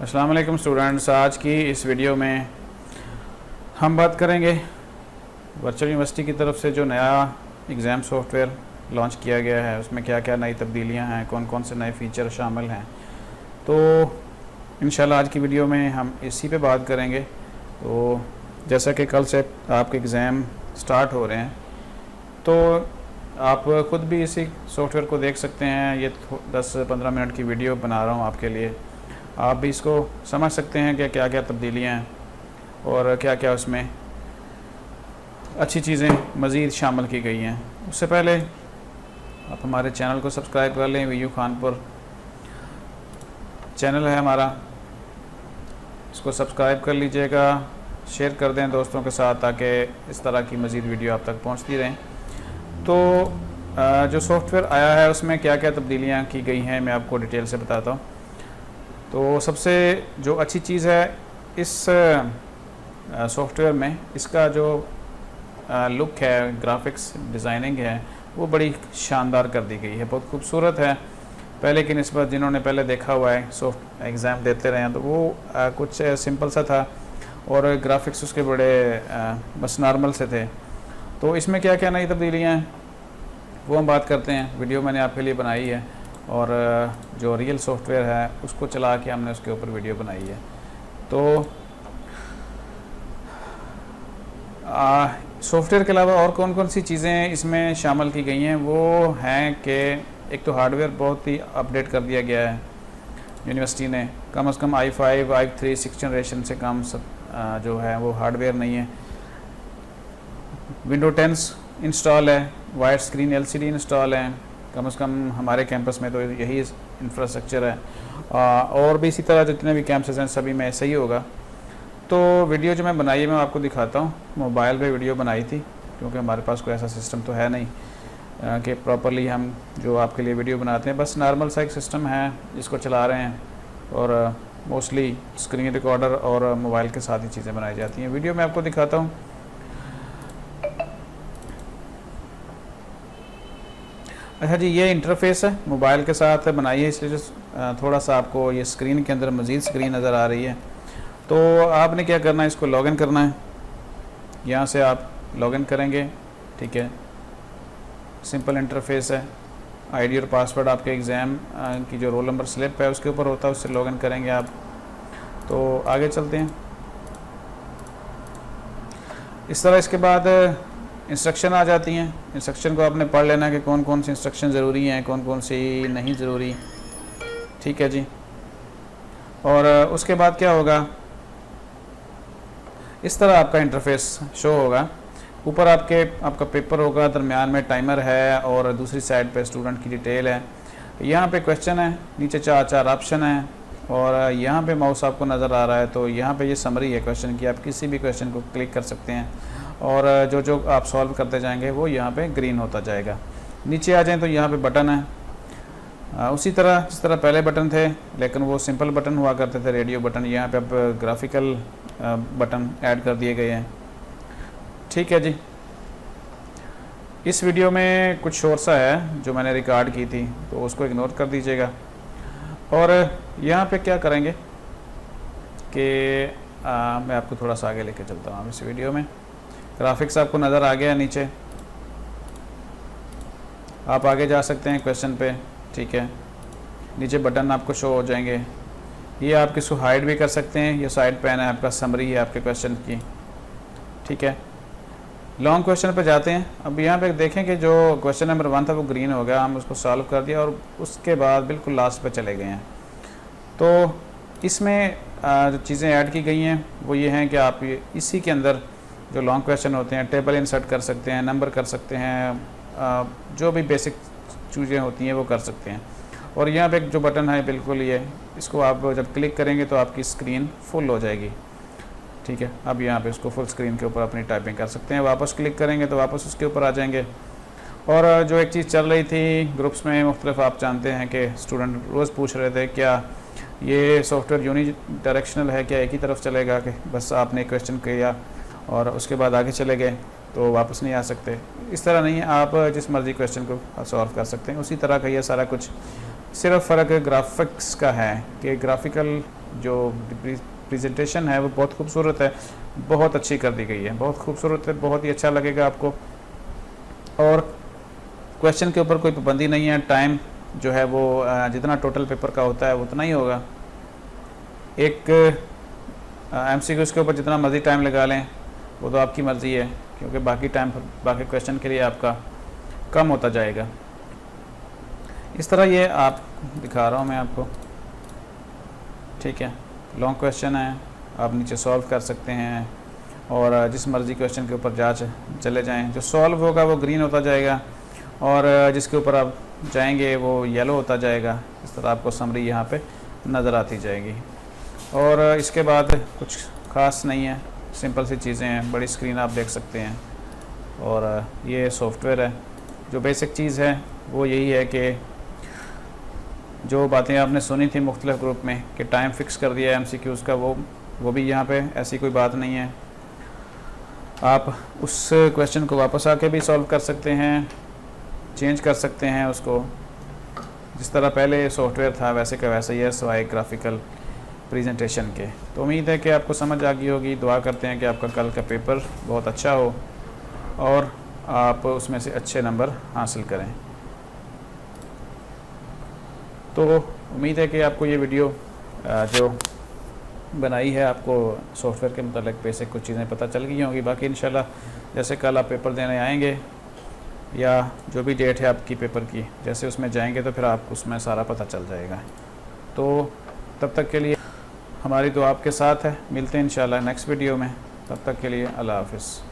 अस्सलाम वालेकुम स्टूडेंट्स, आज की इस वीडियो में हम बात करेंगे वर्चुअल यूनिवर्सिटी की तरफ से जो नया एग्ज़ाम सॉफ्टवेयर लॉन्च किया गया है उसमें क्या क्या नई तब्दीलियां हैं, कौन कौन से नए फ़ीचर शामिल हैं। तो इंशाल्लाह आज की वीडियो में हम इसी पे बात करेंगे। तो जैसा कि कल से आपके एग्ज़ाम स्टार्ट हो रहे हैं तो आप ख़ुद भी इसी सॉफ्टवेयर को देख सकते हैं। ये 10-15 मिनट की वीडियो बना रहा हूँ आपके लिए, आप भी इसको समझ सकते हैं कि क्या क्या तब्दीलियाँ हैं और क्या क्या उसमें अच्छी चीज़ें मज़ीद शामिल की गई हैं। उससे पहले आप हमारे चैनल को सब्सक्राइब कर लें। वीयू खानपुर चैनल है हमारा, इसको सब्सक्राइब कर लीजिएगा, शेयर कर दें दोस्तों के साथ ताकि इस तरह की मज़ीद वीडियो आप तक पहुंचती रहें। तो जो सॉफ्टवेयर आया है उसमें क्या क्या तब्दीलियाँ की गई हैं मैं आपको डिटेल से बताता हूँ। तो सबसे जो अच्छी चीज़ है इस सॉफ्टवेयर में, इसका जो लुक है, ग्राफिक्स डिज़ाइनिंग है, वो बड़ी शानदार कर दी गई है, बहुत खूबसूरत है। पहले की निस्बत जिन्होंने पहले देखा हुआ है, सॉफ्ट एग्ज़ाम देते रहे हैं, तो वो कुछ सिंपल सा था और ग्राफिक्स उसके बड़े बस नॉर्मल से थे। तो इसमें क्या क्या नई तब्दीलियाँ हैं वो हम बात करते हैं। वीडियो मैंने आपके लिए बनाई है और जो रियल सॉफ्टवेयर है उसको चला के हमने उसके ऊपर वीडियो बनाई है। तो सॉफ्टवेयर के अलावा और कौन कौन सी चीज़ें इसमें शामिल की गई हैं वो हैं कि एक तो हार्डवेयर बहुत ही अपडेट कर दिया गया है यूनिवर्सिटी ने। कम से कम i5 i3 6th जनरेशन से कम जो है वो हार्डवेयर नहीं है। विंडो 10 इंस्टॉल है, वाइड स्क्रीन LCD इंस्टॉल है, कम से कम हमारे कैंपस में तो यही इंफ्रास्ट्रक्चर है। और भी इसी तरह जितने भी कैंपस हैं सभी में ऐसा ही होगा। तो वीडियो जो मैं बनाई है मैं आपको दिखाता हूँ। मोबाइल पे वीडियो बनाई थी क्योंकि हमारे पास कोई ऐसा सिस्टम तो है नहीं कि प्रॉपरली हम जो आपके लिए वीडियो बनाते हैं। बस नॉर्मल सा एक सिस्टम है जिसको चला रहे हैं और मोस्टली स्क्रीन रिकॉर्डर और मोबाइल के साथ ही चीज़ें बनाई जाती हैं। वीडियो मैं आपको दिखाता हूँ। अच्छा जी, ये इंटरफेस है, मोबाइल के साथ बनाई है, इसलिए थोड़ा सा आपको ये स्क्रीन के अंदर मज़ीद स्क्रीन नज़र आ रही है। तो आपने क्या करना है, इसको लॉगिन करना है। यहाँ से आप लॉगिन करेंगे, ठीक है। सिंपल इंटरफेस है। आईडी और पासवर्ड आपके एग्ज़ाम की जो रोल नंबर स्लिप है उसके ऊपर होता है, उससे लॉगिन करेंगे आप। तो आगे चलते हैं। इस तरह इसके बाद इंस्ट्रक्शन आ जाती हैं। इंस्ट्रक्शन को आपने पढ़ लेना कि कौन कौन सी इंस्ट्रक्शन ज़रूरी हैं, कौन कौन सी नहीं ज़रूरी, ठीक है जी। और उसके बाद क्या होगा, इस तरह आपका इंटरफेस शो होगा। ऊपर आपका पेपर होगा, दरमियान में टाइमर है और दूसरी साइड पे स्टूडेंट की डिटेल है। यहाँ पे क्वेश्चन है, नीचे 4 ऑप्शन हैं और यहाँ पे माउस आपको नज़र आ रहा है। तो यहाँ पे ये समरी है क्वेश्चन की, आप किसी भी क्वेश्चन को क्लिक कर सकते हैं और जो जो आप सॉल्व करते जाएंगे वो यहाँ पे ग्रीन होता जाएगा। नीचे आ जाएं तो यहाँ पे बटन है, उसी तरह जिस तरह पहले बटन थे लेकिन वो सिंपल बटन हुआ करते थे, रेडियो बटन। यहाँ पे अब ग्राफिकल बटन ऐड कर दिए गए हैं, ठीक है जी। इस वीडियो में कुछ शोर सा है जो मैंने रिकॉर्ड की थी तो उसको इग्नोर कर दीजिएगा। और यहाँ पे क्या करेंगे कि मैं आपको थोड़ा सा आगे लेके चलता हूँ। इस वीडियो में ग्राफिक्स आपको नज़र आ गया नीचे, आप आगे जा सकते हैं क्वेश्चन पे, ठीक है। नीचे बटन आपको शो हो जाएंगे। ये आप किसको हाइड भी कर सकते हैं। ये साइड पैन है आपका, समरी है आपके क्वेश्चन की, ठीक है। लॉन्ग क्वेश्चन पे जाते हैं। अब यहाँ पे देखें कि जो क्वेश्चन नंबर 1 था वो ग्रीन हो गया, हम उसको सॉल्व कर दिया और उसके बाद बिल्कुल लास्ट पे चले गए हैं। तो इसमें जो चीज़ें ऐड की गई हैं वो ये हैं कि आप इसी के अंदर जो लॉन्ग क्वेश्चन होते हैं टेबल इंसर्ट कर सकते हैं, नंबर कर सकते हैं, जो भी बेसिक चीज़ें होती हैं वो कर सकते हैं। और यहाँ पे जो बटन है बिल्कुल ये, इसको आप जब क्लिक करेंगे तो आपकी स्क्रीन फुल हो जाएगी, ठीक है। अब यहाँ पे इसको फुल स्क्रीन के ऊपर अपनी टाइपिंग कर सकते हैं। वापस क्लिक करेंगे तो वापस उसके ऊपर आ जाएंगे। और जो एक चीज़ चल रही थी ग्रुप्स में मुख्तलिफ, आप जानते हैं कि स्टूडेंट रोज़ पूछ रहे थे क्या ये सॉफ्टवेयर यूनी डायरेक्शनल है, क्या एक ही तरफ चलेगा कि बस आपने क्वेश्चन किया और उसके बाद आगे चले गए तो वापस नहीं आ सकते? इस तरह नहीं है, आप जिस मर्ज़ी क्वेश्चन को सॉल्व कर सकते हैं। उसी तरह का ये सारा कुछ, सिर्फ फ़र्क ग्राफिक्स का है कि ग्राफिकल जो प्रेजेंटेशन है वो बहुत खूबसूरत है, बहुत अच्छी कर दी गई है, बहुत खूबसूरत है, बहुत ही अच्छा लगेगा आपको। और क्वेश्चन के ऊपर कोई पाबंदी नहीं है, टाइम जो है वो जितना टोटल पेपर का होता है उतना ही होगा। एक MCQs के ऊपर जितना मर्ज़ी टाइम लगा लें वो तो आपकी मर्ज़ी है, क्योंकि बाकी टाइम बाकी क्वेश्चन के लिए आपका कम होता जाएगा। इस तरह ये आप दिखा रहा हूँ मैं आपको, ठीक है। लॉन्ग क्वेश्चन है, आप नीचे सॉल्व कर सकते हैं और जिस मर्ज़ी क्वेश्चन के ऊपर चले जाएं, जो सॉल्व होगा वो ग्रीन होता जाएगा और जिसके ऊपर आप जाएंगे वो येलो होता जाएगा। इस तरह आपको समरी यहाँ पे नज़र आती जाएगी। और इसके बाद कुछ ख़ास नहीं है, सिंपल सी चीज़ें हैं, बड़ी स्क्रीन आप देख सकते हैं। और ये सॉफ्टवेयर है, जो बेसिक चीज़ है वो यही है कि जो बातें आपने सुनी थी मुख्तलिफ ग्रुप में कि टाइम फिक्स कर दिया है MCQs का, वो भी यहाँ पे ऐसी कोई बात नहीं है। आप उस क्वेश्चन को वापस आके भी सॉल्व कर सकते हैं, चेंज कर सकते हैं उसको, जिस तरह पहले सॉफ्टवेयर था वैसे का वैसे ही है, सिवाय ग्राफिकल प्रेजेंटेशन के। तो उम्मीद है कि आपको समझ आ गई होगी। दुआ करते हैं कि आपका कल का पेपर बहुत अच्छा हो और आप उसमें से अच्छे नंबर हासिल करें। तो उम्मीद है कि आपको ये वीडियो जो बनाई है आपको सॉफ्टवेयर के मतलब बेसिक कुछ चीज़ें पता चल गई होंगी। बाकी इंशाल्लाह जैसे कल आप पेपर देने आएंगे या जो भी डेट है आपकी पेपर की, जैसे उसमें जाएंगे तो फिर आपको उसमें सारा पता चल जाएगा। तो तब तक के लिए हमारी दुआ आपके साथ है, मिलते हैं इंशाल्लाह नेक्स्ट वीडियो में। तब तक के लिए अल्लाह हाफ़िज़।